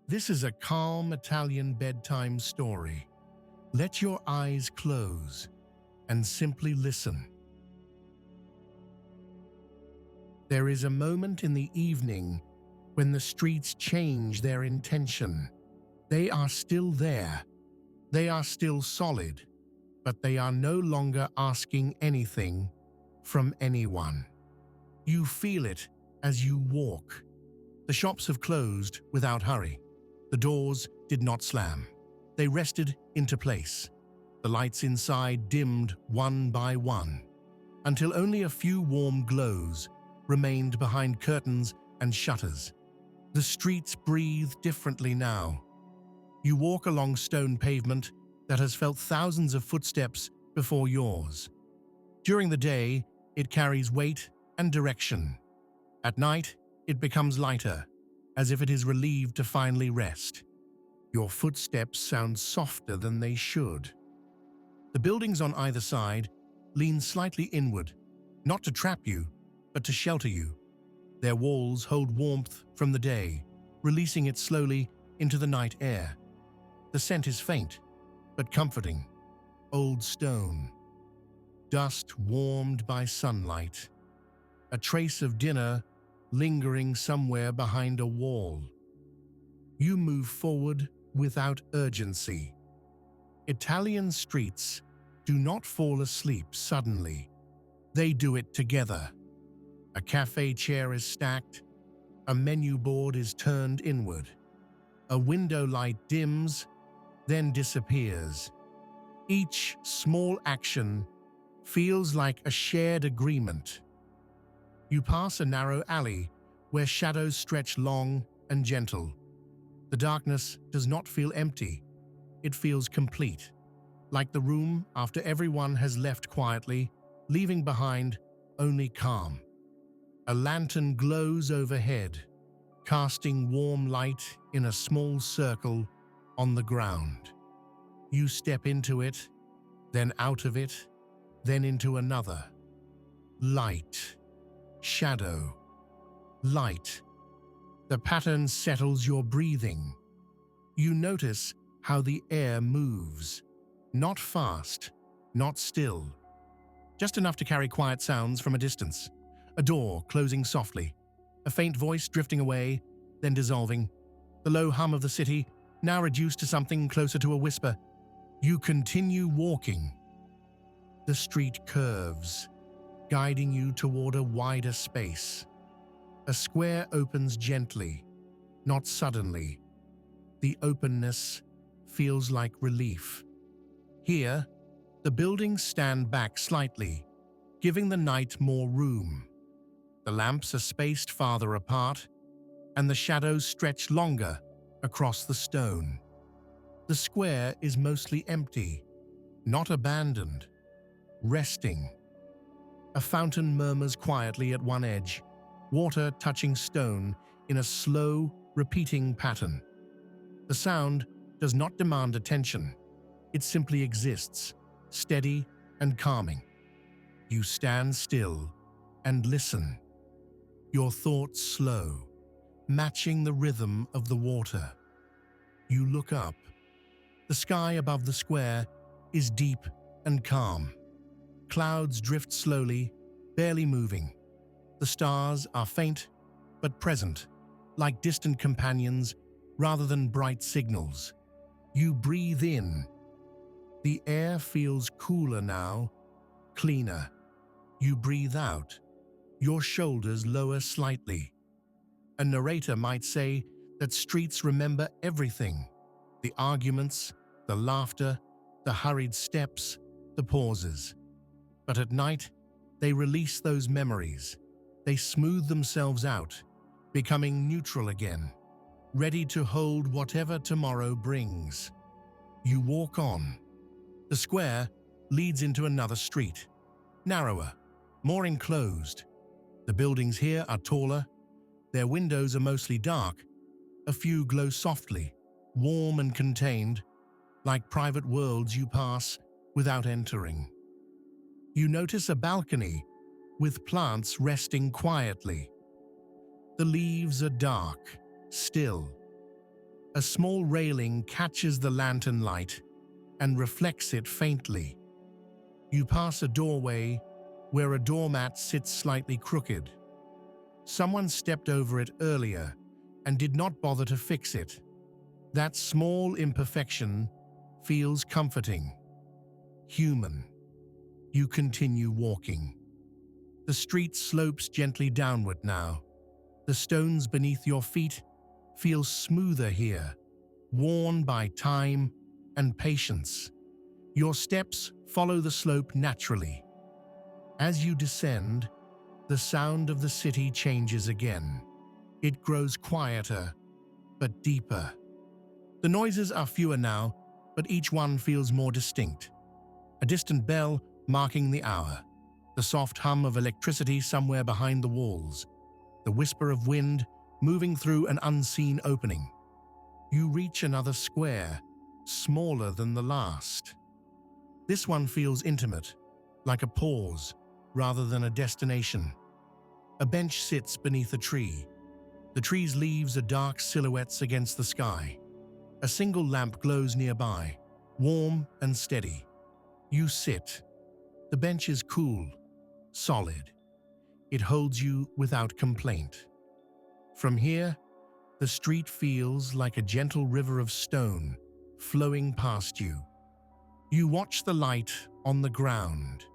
This is a calm Italian bedtime story. Let your eyes close and simply listen. There is a moment in the evening when the streets change their intention. They are still there. They are still solid, but they are no longer asking anything from anyone. You feel it as you walk. The shops have closed without hurry. The doors did not slam. They rested into place. The lights inside dimmed one by one, until only a few warm glows remained behind curtains and shutters. The streets breathe differently now. You walk along stone pavement that has felt thousands of footsteps before yours. During the day, it carries weight and direction. At night, it becomes lighter, as if it is relieved to finally rest. Your footsteps sound softer than they should. The buildings on either side lean slightly inward, not to trap you, but to shelter you. Their walls hold warmth from the day, releasing it slowly into the night air. The scent is faint, but comforting. Old stone. Dust warmed by sunlight. A trace of dinner lingering somewhere behind a wall. You move forward without urgency. Italian streets do not fall asleep suddenly. They do it together. A cafe chair is stacked. A menu board is turned inward. A window light dims, then disappears. Each small action feels like a shared agreement. You pass a narrow alley where shadows stretch long and gentle. The darkness does not feel empty. It feels complete, like the room after everyone has left quietly, leaving behind only calm. A lantern glows overhead, casting warm light in a small circle on the ground. You step into it, then out of it, then into another. Light, shadow, light. The pattern settles your breathing. You notice how the air moves. Not fast, not still. Just enough to carry quiet sounds from a distance. A door closing softly. A faint voice drifting away, then dissolving. The low hum of the city, now reduced to something closer to a whisper. You continue walking. The street curves, guiding you toward a wider space. A square opens gently, not suddenly. The openness feels like relief. Here, the buildings stand back slightly, giving the night more room. The lamps are spaced farther apart, and the shadows stretch longer across the stone. The square is mostly empty, not abandoned, resting. A fountain murmurs quietly at one edge, water touching stone in a slow, repeating pattern. The sound does not demand attention. It simply exists, steady and calming. You stand still and listen. Your thoughts slow, matching the rhythm of the water. You look up. The sky above the square is deep and calm. Clouds drift slowly, barely moving. The stars are faint but present, like distant companions rather than bright signals. You breathe in. The air feels cooler now, cleaner. You breathe out. Your shoulders lower slightly. A narrator might say that streets remember everything: the arguments, the laughter, the hurried steps, the pauses. But at night, they release those memories. They smooth themselves out, becoming neutral again, ready to hold whatever tomorrow brings. You walk on. The square leads into another street, narrower, more enclosed. The buildings here are taller. Their windows are mostly dark. A few glow softly, warm and contained, like private worlds you pass without entering. You notice a balcony with plants resting quietly. The leaves are dark, still. A small railing catches the lantern light and reflects it faintly. You pass a doorway where a doormat sits slightly crooked. Someone stepped over it earlier and did not bother to fix it. That small imperfection feels comforting, human. You continue walking. The street slopes gently downward now. The stones beneath your feet feel smoother here, worn by time and patience. Your steps follow the slope naturally. As you descend, the sound of the city changes again. It grows quieter, but deeper. The noises are fewer now, but each one feels more distinct. A distant bell marking the hour, the soft hum of electricity somewhere behind the walls, the whisper of wind moving through an unseen opening. You reach another square, smaller than the last. This one feels intimate, like a pause rather than a destination. A bench sits beneath a tree. The tree's leaves are dark silhouettes against the sky. A single lamp glows nearby, warm and steady. You sit. The bench is cool, solid. It holds you without complaint. From here, the street feels like a gentle river of stone flowing past you. You watch the light on the ground.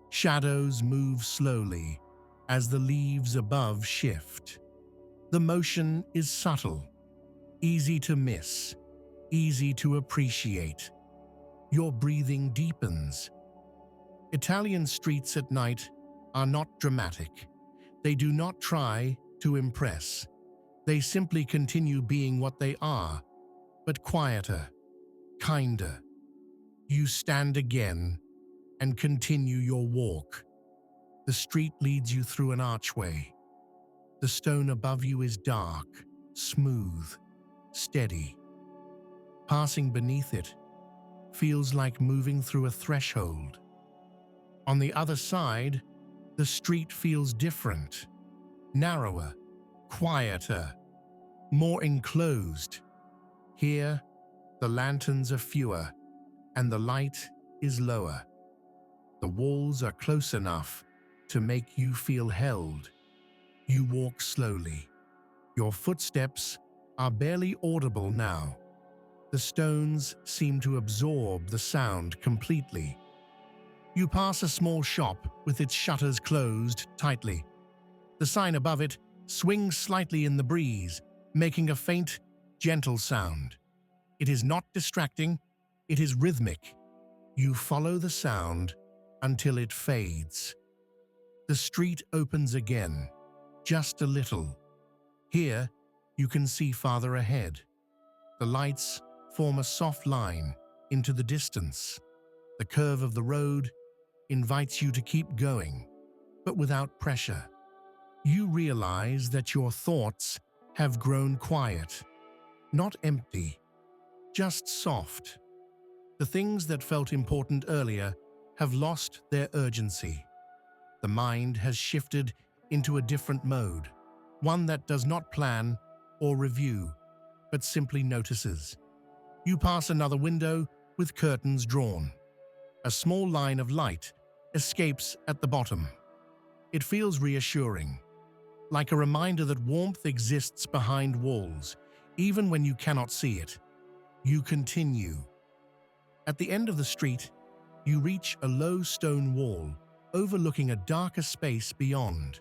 Shadows move slowly as the leaves above shift. The motion is subtle, easy to miss, easy to appreciate. Your breathing deepens. Italian streets at night are not dramatic. They do not try to impress. They simply continue being what they are, but quieter, kinder. You stand again and continue your walk. The street leads you through an archway. The stone above you is dark, smooth, steady. Passing beneath it feels like moving through a threshold. On the other side, the street feels different, narrower, quieter, more enclosed. Here, the lanterns are fewer, and the light is lower. The walls are close enough to make you feel held. You walk slowly. Your footsteps are barely audible now. The stones seem to absorb the sound completely. You pass a small shop with its shutters closed tightly. The sign above it swings slightly in the breeze, making a faint, gentle sound. It is not distracting, it is rhythmic. You follow the sound until it fades. The street opens again, just a little. Here, you can see farther ahead. The lights form a soft line into the distance. The curve of the road invites you to keep going, but without pressure. You realize that your thoughts have grown quiet, not empty, just soft. The things that felt important earlier have lost their urgency. The mind has shifted into a different mode, one that does not plan or review, but simply notices. You pass another window with curtains drawn. A small line of light escapes at the bottom. It feels reassuring, like a reminder that warmth exists behind walls, even when you cannot see it. You continue. At the end of the street, you reach a low stone wall overlooking a darker space beyond.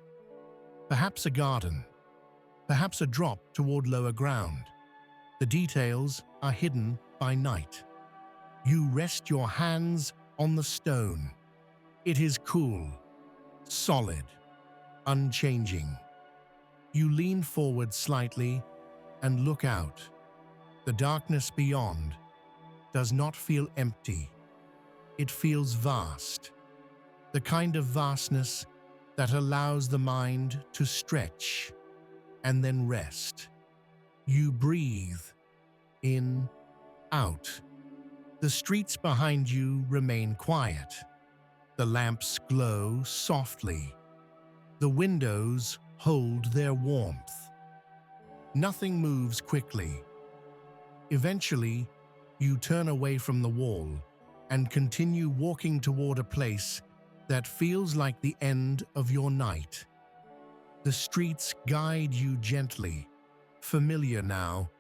Perhaps a garden, perhaps a drop toward lower ground. The details are hidden by night. You rest your hands on the stone. It is cool, solid, unchanging. You lean forward slightly and look out. The darkness beyond does not feel empty. It feels vast, the kind of vastness that allows the mind to stretch and then rest. You breathe in, out. The streets behind you remain quiet. The lamps glow softly. The windows hold their warmth. Nothing moves quickly. Eventually, you turn away from the wall and continue walking toward a place that feels like the end of your night. The streets guide you gently, familiar now,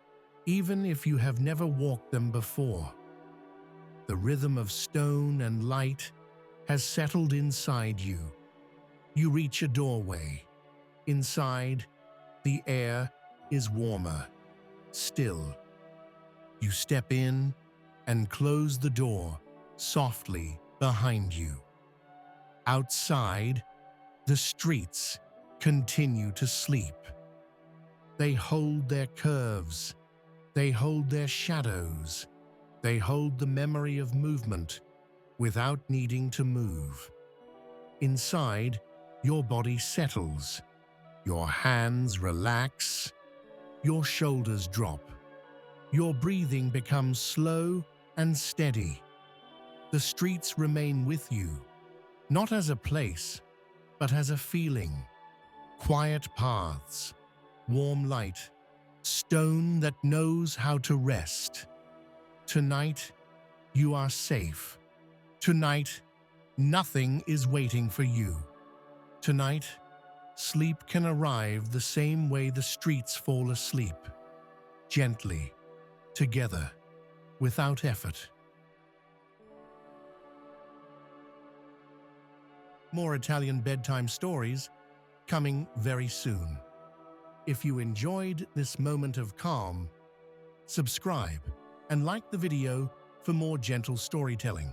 even if you have never walked them before. The rhythm of stone and light has settled inside you. You reach a doorway. Inside, the air is warmer, still. You step in and close the door softly behind you. Outside, the streets continue to sleep. They hold their curves. They hold their shadows. They hold the memory of movement without needing to move. Inside, your body settles. Your hands relax. Your shoulders drop. Your breathing becomes slow and steady. The streets remain with you, not as a place, but as a feeling. Quiet paths, warm light, stone that knows how to rest. Tonight, you are safe. Tonight, nothing is waiting for you. Tonight, sleep can arrive the same way the streets fall asleep. Gently, together, without effort. More Italian bedtime stories coming very soon. If you enjoyed this moment of calm, subscribe and like the video for more gentle storytelling.